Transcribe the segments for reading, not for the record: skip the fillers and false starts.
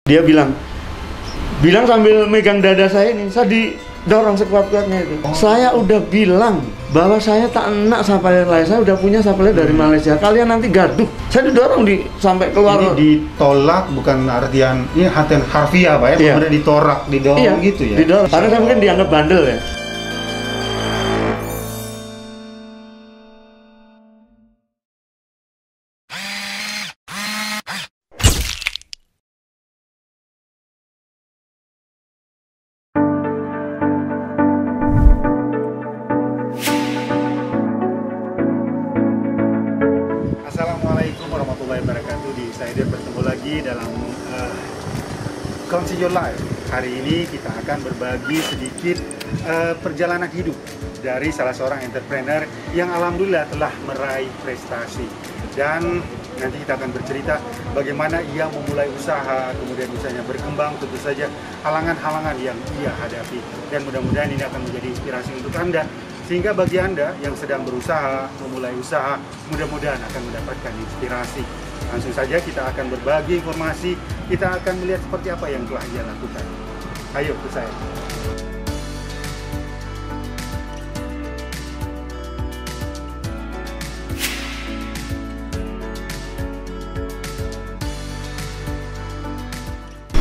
Dia bilang sambil megang dada saya ini, saya didorong sekuat-kuatnya itu. Saya udah bilang bahwa saya tak enak sapele lain, saya udah punya sapele dari Malaysia. Kalian nanti gaduh. Saya didorong sampai keluar. Ini ditolak bukan artian ini artian harfiah Pak ya, Iya. kemudian didorong gitu ya. Didorong. Karena saya mungkin dianggap bandel ya. Assalamualaikum warahmatullahi wabarakatuh. Di saya bertemu lagi dalam Counsel Your Life. Hari ini kita akan berbagi sedikit perjalanan hidup dari salah seorang entrepreneur yang alhamdulillah telah meraih prestasi. Dan nanti kita akan bercerita bagaimana ia memulai usaha, kemudian usahanya berkembang, tentu saja halangan-halangan yang ia hadapi. Dan mudah-mudahan ini akan menjadi inspirasi untuk Anda. Sehingga bagi Anda yang sedang berusaha, memulai usaha, mudah-mudahan akan mendapatkan inspirasi. Langsung saja kita akan berbagi informasi, kita akan melihat seperti apa yang telah ia lakukan. Ayo ke saya.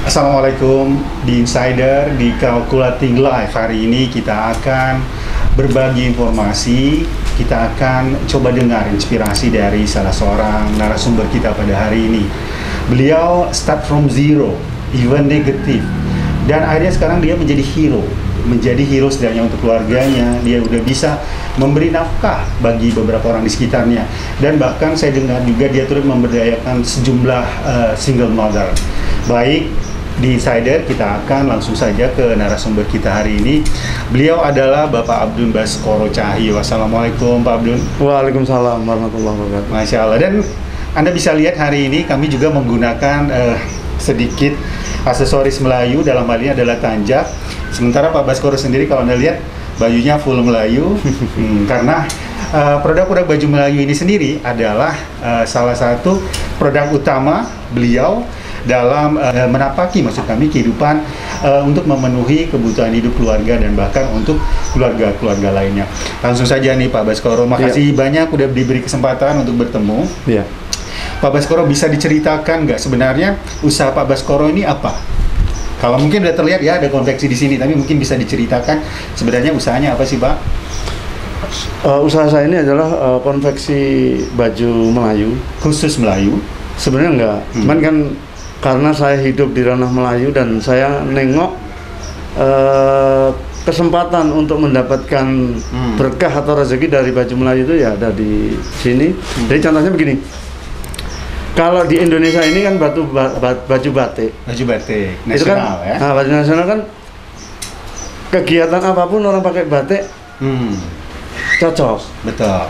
Assalamualaikum di Insider, di Calculating Life. Hari ini kita akan berbagi informasi, kita akan coba dengar inspirasi dari salah seorang narasumber kita pada hari ini. Beliau start from zero, even negatif, dan akhirnya sekarang dia menjadi hero setidaknya untuk keluarganya. Dia udah bisa memberi nafkah bagi beberapa orang di sekitarnya, dan bahkan saya dengar juga dia turut memberdayakan sejumlah single mother. Baik, di Insider kita akan langsung saja ke narasumber kita hari ini. Beliau adalah Bapak Abdun Baskoro Cahyo. Assalamualaikum Pak Abdun. Waalaikumsalam warahmatullahi wabarakatuh. Masya Allah. Dan Anda bisa lihat hari ini kami juga menggunakan sedikit aksesoris Melayu, dalam hal ini adalah tanjak. Sementara Pak Baskoro sendiri kalau Anda lihat bajunya full Melayu. Karena produk-produk baju Melayu ini sendiri adalah salah satu produk utama beliau dalam menapaki, maksud kami, kehidupan untuk memenuhi kebutuhan hidup keluarga dan bahkan untuk keluarga-keluarga lainnya. Langsung saja nih Pak Baskoro, makasih banyak udah diberi kesempatan untuk bertemu. Iya. Pak Baskoro, bisa diceritakan nggak sebenarnya usaha Pak Baskoro ini apa? Kalau mungkin udah terlihat ya ada konveksi di sini, tapi mungkin bisa diceritakan sebenarnya usahanya apa sih Pak? Usaha saya ini adalah konveksi baju Melayu. Khusus Melayu? Sebenarnya enggak, cuman kan karena saya hidup di ranah Melayu dan saya nengok kesempatan untuk mendapatkan berkah atau rezeki dari baju Melayu itu ya ada di sini. Jadi contohnya begini, kalau di Indonesia ini kan baju batik. Baju batik nasional itu kan, ya? Nah, baju nasional kan kegiatan apapun orang pakai batik cocok. Betul.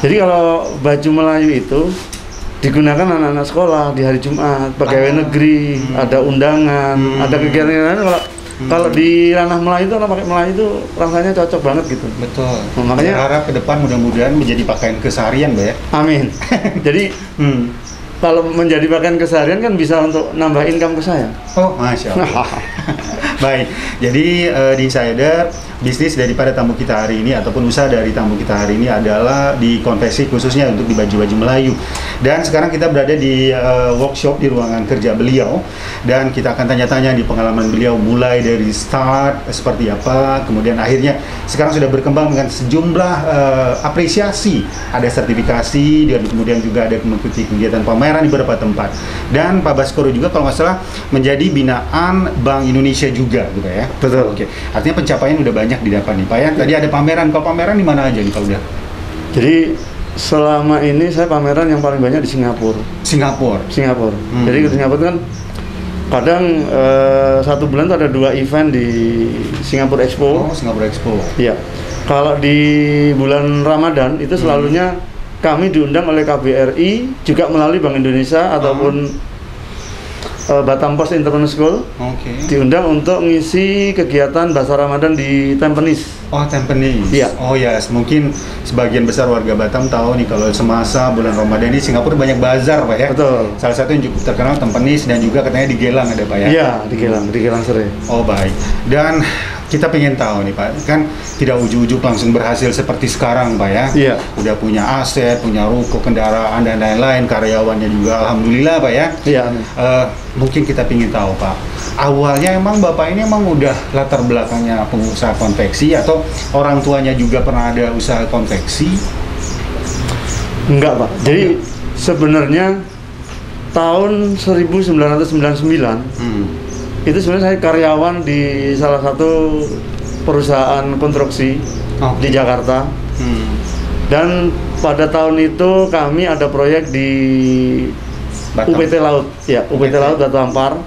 Jadi kalau baju Melayu itu digunakan anak-anak sekolah di hari Jumat, pegawai negeri, ada undangan, ada kegiatan lain. Kalau di ranah Melayu itu orang pakai Melayu itu rasanya cocok banget gitu. Betul. Nah, makanya saya harap ke depan mudah-mudahan menjadi pakaian keseharian, Mbak ya. Amin. Jadi kalau menjadi pakaian keseharian kan bisa untuk nambah income ke saya. Oh, Masya Allah. Baik, jadi di Insider, bisnis daripada tamu kita hari ini ataupun usaha dari tamu kita hari ini adalah di konveksi khususnya untuk di baju-baju Melayu. Dan sekarang kita berada di workshop di ruangan kerja beliau, dan kita akan tanya-tanya di pengalaman beliau mulai dari start seperti apa, kemudian akhirnya sekarang sudah berkembang dengan sejumlah apresiasi, ada sertifikasi, dan kemudian juga ada mengikuti kegiatan pameran di beberapa tempat. Dan Pak Baskoro juga kalau nggak salah menjadi binaan Bank Indonesia juga gitu ya. Betul. Oke. Artinya pencapaian udah banyak didapat nih Pak ya. Tadi ada pameran. Kalau pameran di mana aja nih Pak udah? Jadi selama ini saya pameran yang paling banyak di Singapura. Singapura. Jadi ke Singapura kan kadang satu bulan tuh ada 2 event di Singapura Expo. Oh, Singapura Expo. Iya. Kalau di bulan Ramadan itu selalunya kami diundang oleh KBRI juga melalui Bank Indonesia ataupun Batam Post International School. Diundang untuk ngisi kegiatan Bahasa Ramadan di Tampines. Oh, Tampines. Iya. Oh ya, mungkin sebagian besar warga Batam tahu nih kalau semasa bulan Ramadan ini Singapura banyak bazar, Pak ya. Betul. Salah satu yang cukup terkenal Tampines dan juga katanya di Gelang ada, Pak ya. Iya, di Gelang Seri. Oh, baik. Dan kita pengen tahu nih, Pak, kan tidak ujuk-ujuk langsung berhasil seperti sekarang, Pak ya. Iya. Udah punya aset, punya ruko, kendaraan dan lain-lain, karyawannya juga alhamdulillah, Pak ya. Iya. Mungkin kita pengen tahu, Pak, awalnya emang Bapak ini emang udah latar belakangnya pengusaha konveksi atau orang tuanya juga pernah ada usaha konveksi? Enggak, Pak. Jadi sebenarnya tahun 1999 itu sebenarnya saya karyawan di salah satu perusahaan konstruksi di Jakarta. Dan pada tahun itu kami ada proyek di Batam. UPT Laut, ya UPT Laut Batu Ampar.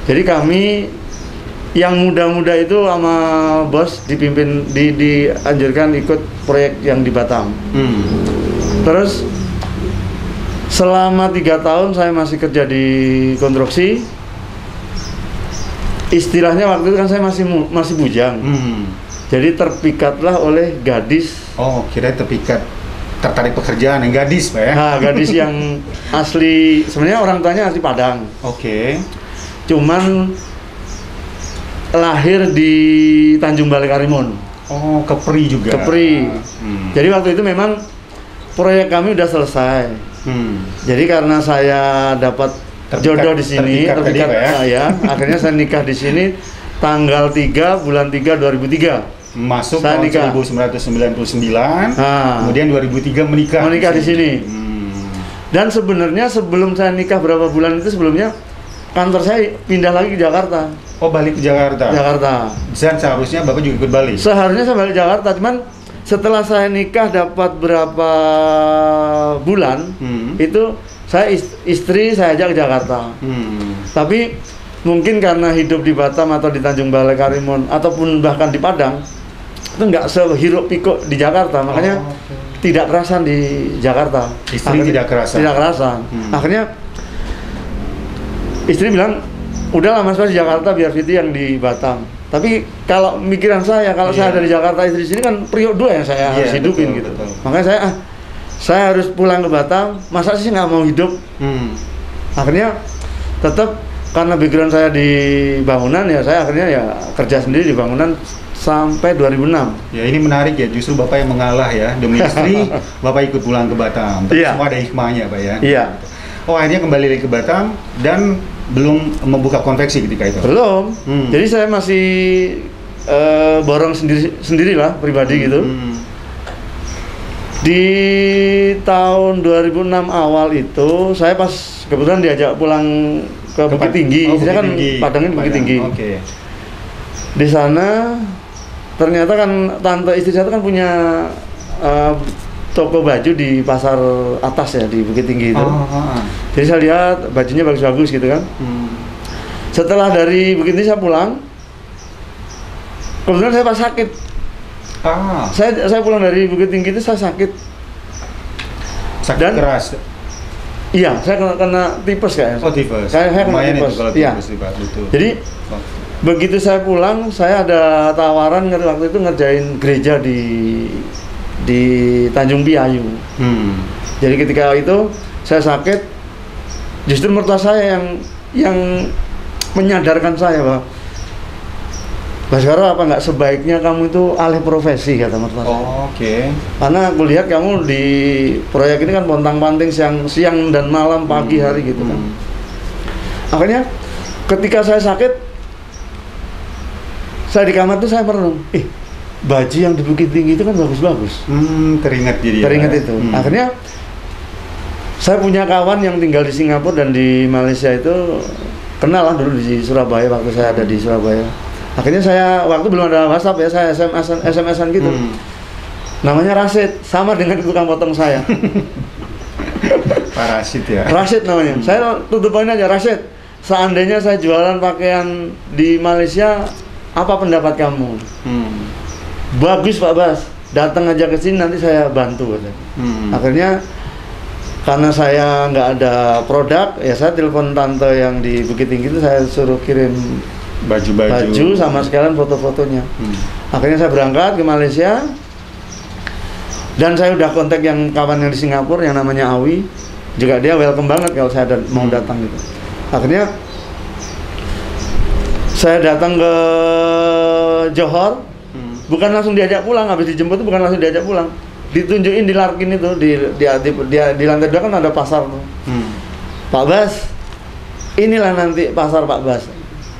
Jadi kami yang muda-muda itu sama bos dianjurkan ikut proyek yang di Batam. Terus selama 3 tahun saya masih kerja di konstruksi. Istilahnya waktu itu kan saya masih bujang. Jadi terpikatlah oleh gadis. Oh, kira terpikat, tertarik pekerjaan yang gadis, Pak ya? Nah, gadis yang asli, sebenarnya orang tuanya asli Padang. Cuman lahir di Tanjung Balai Karimun. Oh, Kepri juga. Kepri. Jadi waktu itu memang proyek kami udah selesai. Jadi karena saya dapat jodoh di sini, terpikat ya. Akhirnya saya nikah di sini tanggal 3 bulan 3 2003. Masuk saya tahun 1999, kemudian 2003 menikah di sini. Dan sebenarnya sebelum saya nikah berapa bulan itu sebelumnya kantor saya pindah lagi ke Jakarta. Oh, balik ke Jakarta. Dan seharusnya Bapak juga ikut balik. Seharusnya saya balik Jakarta, cuman setelah saya nikah dapat berapa bulan, itu saya istri saya ajak ke Jakarta. Tapi mungkin karena hidup di Batam atau di Tanjung Balai Karimun ataupun bahkan di Padang itu nggak sehiruk pikuk di Jakarta, makanya tidak kerasan di Jakarta. Istri tidak kerasan. Akhirnya istri bilang, udahlah Mas di Jakarta biar Viti yang di Batam. Tapi kalau mikiran saya, kalau saya dari Jakarta, istri di sini kan periode 2 yang saya harus hidupin gitu. Makanya saya harus pulang ke Batam. Masa sih nggak mau hidup? Akhirnya tetap karena background saya di bangunan ya, saya akhirnya ya kerja sendiri di bangunan sampai 2006. Ya, ini menarik ya, justru Bapak yang mengalah ya demi istri. Bapak ikut pulang ke Batam. Tapi semua ada hikmahnya, Pak ya. Iya. Oh, akhirnya kembali lagi ke Batam dan belum membuka konveksi ketika itu. Belum. Jadi saya masih borong sendirilah pribadi gitu. Di tahun 2006 awal itu saya pas kebetulan diajak pulang ke Bukit Tinggi. Saya kan Padangnya Bukit Tinggi. Di sana ternyata kan tante istri saya kan punya toko baju di pasar atas ya di Bukit Tinggi itu. Jadi saya lihat bajunya bagus-bagus gitu kan. Setelah dari Bukit Tinggi saya pulang, kebetulan saya pas sakit. Saya pulang dari Bukit Tinggi itu saya sakit. Sakit keras. Iya, saya kena tipes kayaknya. Oh, tipes. Saya kena tipes. Iya. Jadi begitu saya pulang, saya ada tawaran waktu itu ngerjain gereja di Tanjung Piayu. Jadi ketika itu saya sakit, justru mertua saya yang menyadarkan saya bahwa Baskara, apa nggak sebaiknya kamu itu alih profesi, kata mertua saya. Karena aku lihat kamu di proyek ini kan pontang-panting siang dan malam, pagi hari gitu kan. Akhirnya ketika saya sakit, saya di kamar tuh saya merenung, baju yang di Bukit Tinggi itu kan bagus-bagus. Teringat itu. Akhirnya saya punya kawan yang tinggal di Singapura dan di Malaysia itu, kenal lah dulu di Surabaya waktu saya ada di Surabaya. Akhirnya saya waktu belum ada WhatsApp ya, saya SMS-an gitu. Namanya Rashid, sama dengan tukang potong saya. Pak Rashid ya. Rashid namanya. Saya tutupin aja, Rashid, seandainya saya jualan pakaian di Malaysia, apa pendapat kamu? Bagus Pak Bas, datang aja ke sini nanti saya bantu. Akhirnya karena saya nggak ada produk, ya saya telepon tante yang di Bukit Tinggi itu, saya suruh kirim baju sama sekalian foto-fotonya. Akhirnya saya berangkat ke Malaysia, dan saya udah kontak yang kawan yang di Singapura yang namanya Awi, juga dia welcome banget kalau saya mau datang gitu. Akhirnya saya datang ke Johor, bukan langsung diajak pulang, habis dijemput itu bukan langsung diajak pulang, ditunjukin di Larkin itu, di lantai 2 kan ada pasar tuh. Pak Bas, inilah nanti pasar Pak Bas.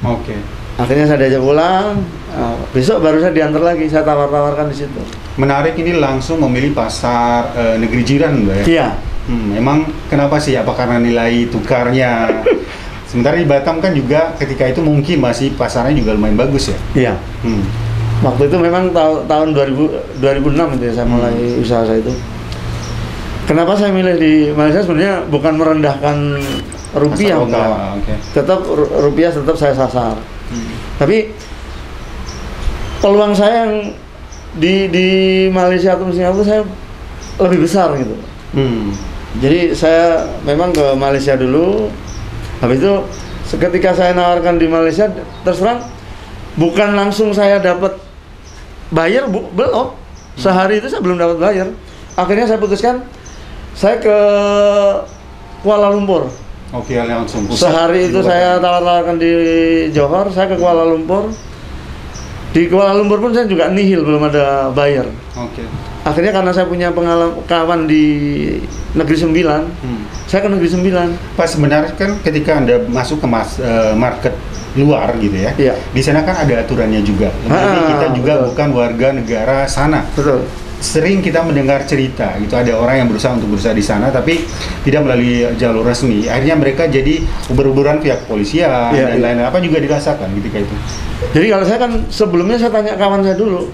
Oke. Akhirnya saya diajak pulang, besok baru saya diantar lagi, saya tawar-tawarkan di situ. Menarik, ini langsung memilih pasar negeri jiran, Mbak ya? Iya. Emang kenapa sih? Apa karena nilai tukarnya? Sementara di Batam kan juga ketika itu mungkin masih pasarnya juga lumayan bagus ya? Iya. Waktu itu memang tahun 2006 itu ya, saya mulai usaha saya itu. Kenapa saya milih di Malaysia? Sebenarnya bukan merendahkan rupiah, tetap rupiah tetap saya sasar. Tapi peluang saya yang di Malaysia atau Singapura saya lebih besar gitu. Jadi saya memang ke Malaysia dulu. Habis itu ketika saya nawarkan di Malaysia, terus terang bukan langsung saya dapat bayar, belum. Sehari itu saya belum dapat bayar. Akhirnya saya putuskan saya ke Kuala Lumpur. Oke, langsung pusat. Sehari itu saya tawar-tawarkan di Johor, saya ke Kuala Lumpur. Di Kuala Lumpur pun saya juga nihil, belum ada bayar. Oke. Akhirnya karena saya punya pengalaman kawan di Negeri Sembilan, saya ke Negeri Sembilan. Pak, sebenarnya kan ketika Anda masuk ke market luar gitu ya, di sana kan ada aturannya juga. Jadi kita juga betul. Bukan warga negara sana. Betul. Sering kita mendengar cerita gitu, ada orang yang berusaha untuk berusaha di sana tapi tidak melalui jalur resmi. Akhirnya mereka jadi uber-uberan pihak kepolisian dan lain-lain. Apa juga dirasakan ketika itu? Jadi kalau saya kan sebelumnya saya tanya kawan saya dulu,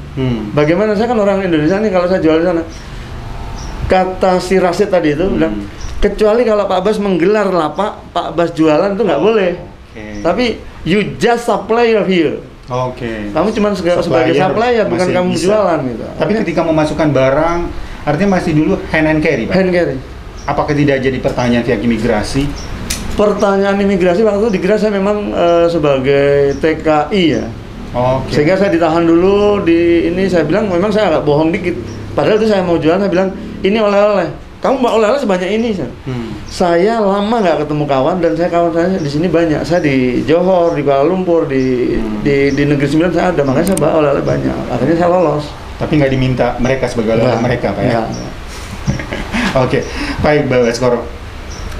bagaimana, saya kan orang Indonesia nih, kalau saya jual di sana. Kata si Rasid tadi itu bilang, kecuali kalau Pak Bas menggelar lapak, Pak Bas jualan itu nggak boleh. Tapi you just supply here. Kamu cuma sebagai supplier, bukan kamu bisa. Jualan gitu. Tapi ketika memasukkan barang, artinya masih dulu hand and carry, Pak? Hand carry. Apakah tidak jadi pertanyaan pihak imigrasi? Pertanyaan imigrasi waktu itu dikira saya memang sebagai TKI ya. Sehingga saya ditahan dulu di ini, saya bilang memang saya agak bohong dikit. Padahal itu saya mau jualan, saya bilang ini oleh-oleh. Kamu mau oleh-oleh sebanyak ini, saya lama nggak ketemu kawan, dan kawan saya di sini banyak. Saya di Johor, di Kuala Lumpur, di Negeri Sembilan saya ada, makanya saya bawa oleh-oleh banyak. Akhirnya saya lolos. Tapi nggak diminta mereka sebagai oleh-oleh mereka, Pak ya? Oke, baik, Pak Baskoro.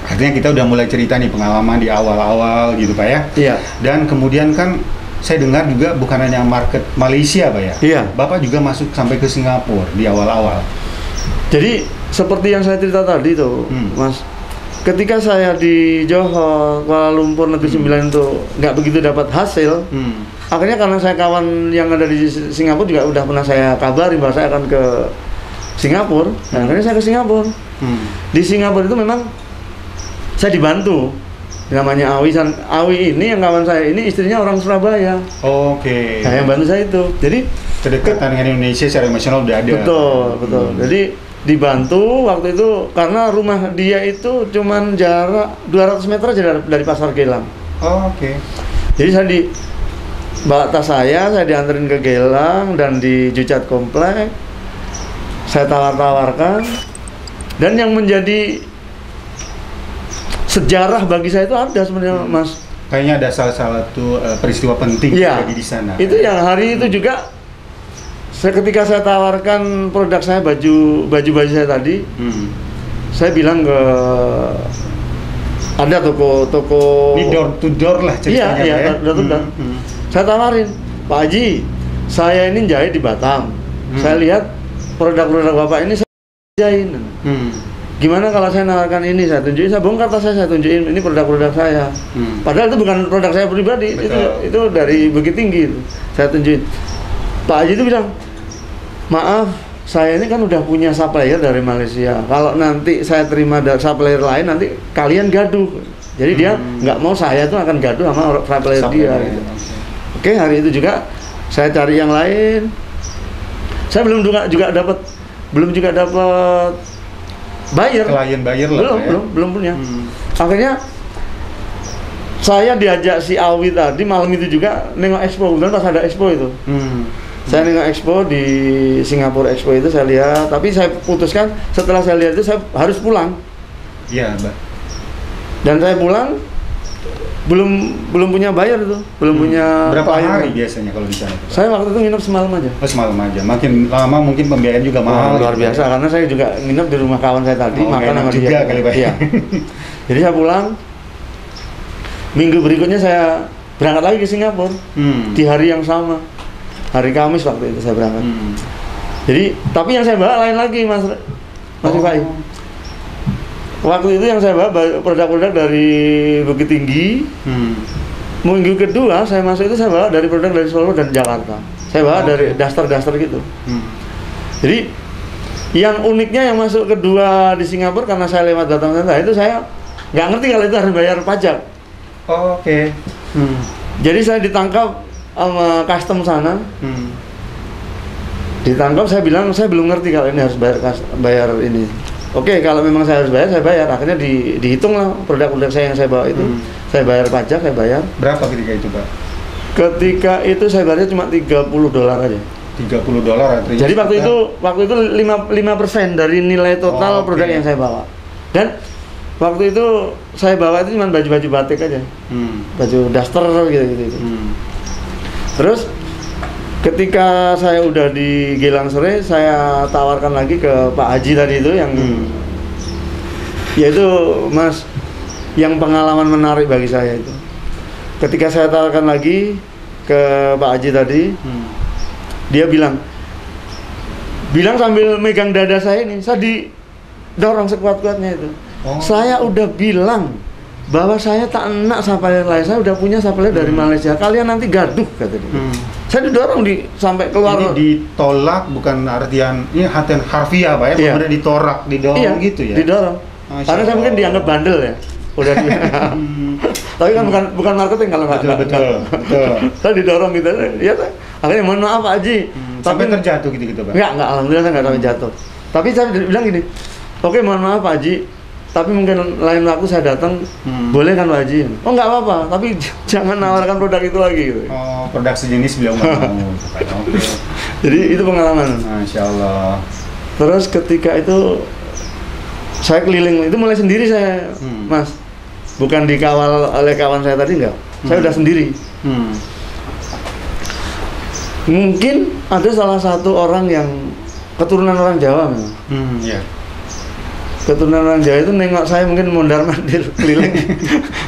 Artinya kita udah mulai cerita nih pengalaman di awal-awal gitu, Pak ya? Iya. Dan kemudian kan saya dengar juga bukan hanya market Malaysia, Pak ya? Iya. Bapak juga masuk sampai ke Singapura di awal-awal. Jadi seperti yang saya cerita tadi tuh, Mas, ketika saya di Johor, Kuala Lumpur, Negeri Sembilan itu nggak begitu dapat hasil, akhirnya karena saya kawan yang ada di Singapura juga udah pernah saya kabarin bahwa saya akan ke Singapura, dan akhirnya saya ke Singapura. Di Singapura itu memang saya dibantu, namanya Awi ini, yang kawan saya ini istrinya orang Surabaya. Nah, yang bantu saya itu, jadi kedekatan dengan Indonesia secara emosional udah ada. Betul. Jadi dibantu waktu itu karena rumah dia itu cuman jarak 200 meter aja dari Pasar Gelang. Jadi saya bawa tas saya dianterin ke Gelang dan di Jucat Komplek. Saya tawar-tawarkan, dan yang menjadi sejarah bagi saya itu ada sebenarnya, Mas. Kayaknya ada salah satu peristiwa penting di sana. Itu yang hari itu juga ketika saya tawarkan produk saya, baju saya tadi, saya bilang ke ada toko ini door to door lah ceritanya. Iya, door to door. Saya tawarin, Pak Haji, saya ini jahit di Batam. Saya lihat produk-produk Bapak ini saya jahit. Gimana kalau saya nawarkan ini, saya tunjukin, saya bongkar tas saya tunjukin ini produk-produk saya. Padahal itu bukan produk saya pribadi, itu dari Bukit Tinggi itu. Saya tunjukin. Pak Haji itu bilang, maaf, saya ini kan udah punya supplier dari Malaysia. Kalau nanti saya terima dari supplier lain, nanti kalian gaduh. Jadi dia nggak mau saya tuh akan gaduh sama supplier dia. Gitu. Oke, hari itu juga saya cari yang lain. Saya belum juga dapat klien buyer lah belum punya. Akhirnya saya diajak si Awi tadi malam itu juga nengok expo, kemudian pas ada expo itu. Saya nengok expo di Singapura Expo itu saya lihat, tapi saya putuskan setelah saya lihat itu saya harus pulang. Iya, Mbak. Dan saya pulang belum punya bayar itu, belum punya. Berapa hari biasanya kalau di sana? Saya waktu itu nginep semalam aja. Oh, semalam aja. Makin lama mungkin pembiayaan juga mahal. Luar biasa, karena saya juga nginep di rumah kawan saya tadi, makan sama juga dia. Kali, Pak. Iya. Jadi saya pulang. Minggu berikutnya saya berangkat lagi ke Singapura. Di hari yang sama. Hari Kamis waktu itu saya berangkat. Jadi, tapi yang saya bawa lain lagi, Mas Rifai. Waktu itu yang saya bawa produk-produk dari Bukit Tinggi. Minggu kedua saya masuk itu saya bawa dari produk dari Solo dan Jakarta. Saya bawa dari daster-daster gitu. Jadi yang uniknya yang masuk kedua di Singapura karena saya lewat datang itu saya nggak ngerti kalau itu harus bayar pajak. Jadi saya ditangkap sama custom sana. Ditangkap, saya bilang saya belum ngerti kalau ini harus bayar ini. Oke, kalau memang saya harus bayar, saya bayar. Akhirnya dihitung lah produk-produk saya yang saya bawa itu. Saya bayar pajak, saya bayar. Berapa ketika itu, Pak? Ketika itu saya bayarnya cuma $30 aja. $30 artinya. Jadi waktu itu 5% dari nilai total produk yang saya bawa. Dan waktu itu saya bawa itu cuma baju-baju batik aja. Baju daster gitu. Terus ketika saya udah di Gilang Sore, saya tawarkan lagi ke Pak Haji tadi itu yang yaitu Mas, yang pengalaman menarik bagi saya itu. Ketika saya tawarkan lagi ke Pak Haji tadi, dia bilang sambil megang dada saya ini, saya didorong sekuat-kuatnya itu. Saya udah bilang bahwa saya tak enak supplier lain, saya udah punya supplier dari Malaysia, kalian nanti gaduh, kata dia. Saya didorong sampai keluar. Ini ditolak bukan artian ini hatian harfiah, Pak ya, kemudian didorong gitu ya. Didorong. Karena saya mungkin dianggap bandel ya. Udah tapi kan bukan marketing kalau nggak. Betul. Saya didorong gitu. Ya, akhirnya mohon maaf Pak Haji. Sampai terjatuh gitu, Pak. Enggak, alhamdulillah saya nggak sampai jatuh. Tapi saya bilang gini, oke, mohon maaf Pak Haji, tapi mungkin lain waktu saya datang, boleh kan Pak Haji? Oh nggak apa-apa, tapi jangan nawarkan produk itu lagi gitu. Oh, produk sejenis beliau nggak mau. Jadi itu pengalaman. Masya Allah. Terus ketika itu saya keliling, itu mulai sendiri saya, Mas. Bukan dikawal oleh kawan saya tadi, enggak. Saya udah sendiri. Mungkin ada salah satu orang yang keturunan orang Jawa memang. Keturunan orang Jawa itu nengok saya mungkin mondar-mandir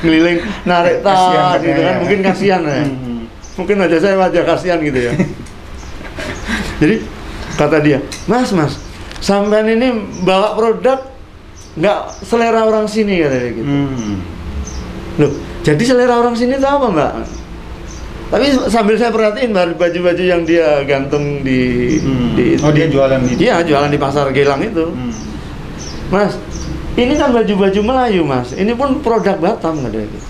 keliling narik tas gitu kan, mungkin kasihan ya. Mungkin aja saya wajah kasihan gitu ya. Jadi kata dia, Mas, sampean ini bawa produk nggak selera orang sini, katanya gitu. Loh, jadi selera orang sini itu apa, Mbak? Tapi sambil saya perhatiin baju-baju yang dia gantung di dia jualan itu. Iya, jualan di pasar Gelang itu. Mas, ini kan baju-baju Melayu, Mas. Ini pun produk Batam, katanya gitu.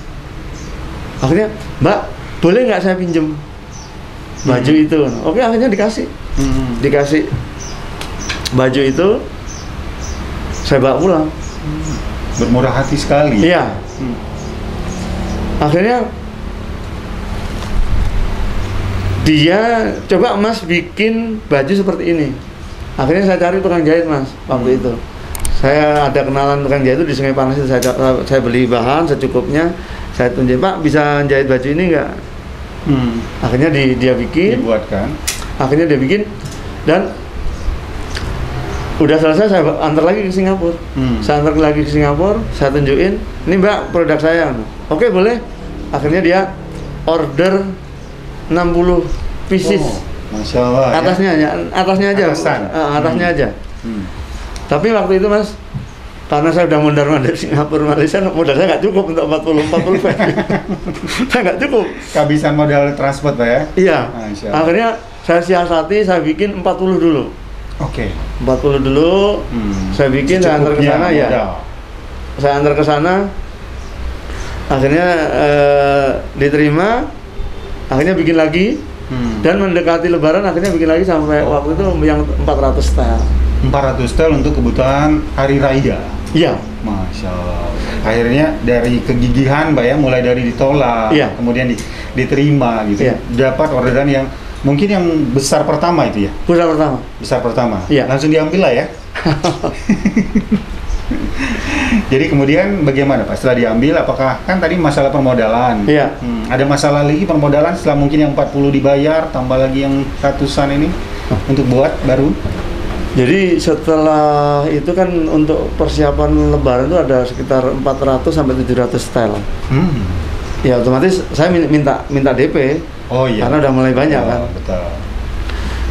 Akhirnya, Mbak, boleh nggak saya pinjem baju itu? Oke, akhirnya dikasih. Dikasih baju itu, saya bawa pulang. Bermurah hati sekali. Iya. Akhirnya dia coba, Mas bikin baju seperti ini. Akhirnya saya cari tukang jahit, Mas, waktu itu. Saya ada kenalan tukang jahit itu di Sungai Panas itu. Saya beli bahan secukupnya. Saya tunjuk, Pak, bisa jahit baju ini enggak? Akhirnya dia bikin. Dibuatkan. Akhirnya dia bikin dan udah selesai, saya antar lagi ke Singapura. Saya antar lagi ke Singapura, saya tunjukin, ini Mbak produk saya. Oke, boleh. Akhirnya dia order 60 pieces. Masya Allah. Atasnya aja. Atasnya aja. Tapi waktu itu, Mas, karena saya udah mondar-mandir Singapura, Malaysia, modal saya nggak cukup untuk 40 pack. Saya nggak cukup. Kehabisan modal transport, Pak ya? Iya. Akhirnya saya siasati, saya bikin 40 dulu. Oke. 40 dulu. Saya bikin, saya antar ke sana ya. Saya antar ke sana. Akhirnya diterima. Akhirnya bikin lagi. Dan mendekati Lebaran akhirnya bikin lagi sampai waktu itu yang 400 setel. 400 tel untuk kebutuhan hari raya. Iya. Masya Allah. Akhirnya dari kegigihan Mbak ya, mulai dari ditolak, Iya. kemudian diterima gitu. Iya. Dapat orderan yang mungkin yang besar pertama itu ya. Besar pertama. Iya. Langsung diambil lah ya. Jadi kemudian bagaimana Pak setelah diambil, apakah kan tadi masalah permodalan? Iya. Ada masalah lagi permodalan setelah mungkin yang 40 dibayar, tambah lagi yang ratusan ini untuk buat baru? Jadi setelah itu kan untuk persiapan lebaran itu ada sekitar 400 sampai 700 setel. Ya otomatis saya minta DP. Oh iya. Karena udah mulai banyak kan. Betul.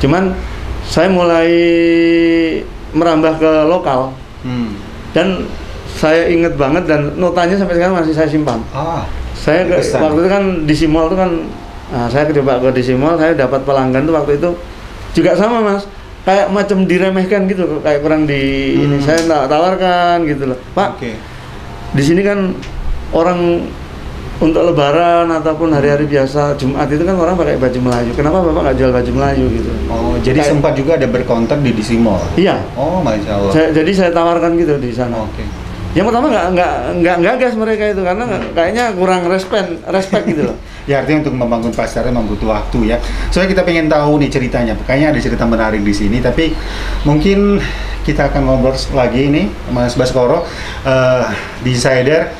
Cuman saya mulai merambah ke lokal. Dan saya inget banget dan notanya sampai sekarang masih saya simpan. Saya waktu itu kan di Simol itu kan, saya coba ke di Simol, saya dapat pelanggan tuh waktu itu juga sama Mas. Kayak macam diremehkan gitu, kayak kurang ini saya tawarkan gitu loh, Pak. Di sini kan orang untuk Lebaran ataupun hari-hari biasa Jumat itu kan orang pakai baju Melayu. Kenapa Bapak nggak jual baju Melayu gitu? Oh, jadi kayak, sempat juga ada berkontak di Simol. Iya. Oh, Masya Allah. Jadi saya tawarkan gitu di sana. Yang pertama nggak gas mereka itu karena kayaknya kurang respect gitu loh. Ya artinya untuk membangun pasarnya membutuh waktu ya. Soalnya kita pengen tahu nih ceritanya. Kayaknya ada cerita menarik di sini. Tapi mungkin kita akan ngobrol lagi nih, Mas Baskoro, Insider,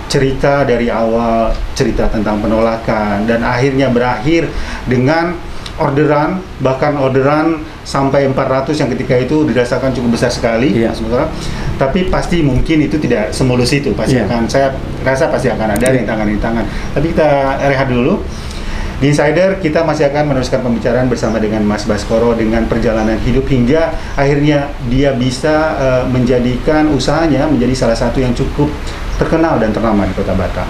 cerita dari awal, cerita tentang penolakan dan akhirnya berakhir dengan orderan, bahkan orderan sampai 400 yang ketika itu dirasakan cukup besar sekali. Iya. Tapi pasti mungkin itu tidak semulus itu, pasti akan, saya rasa pasti akan ada rintangan-rintangan. Tapi kita rehat dulu. Di Insider kita masih akan meneruskan pembicaraan bersama dengan Mas Baskoro dengan perjalanan hidup hingga akhirnya dia bisa menjadikan usahanya menjadi salah satu yang cukup terkenal dan ternama di Kota Batam.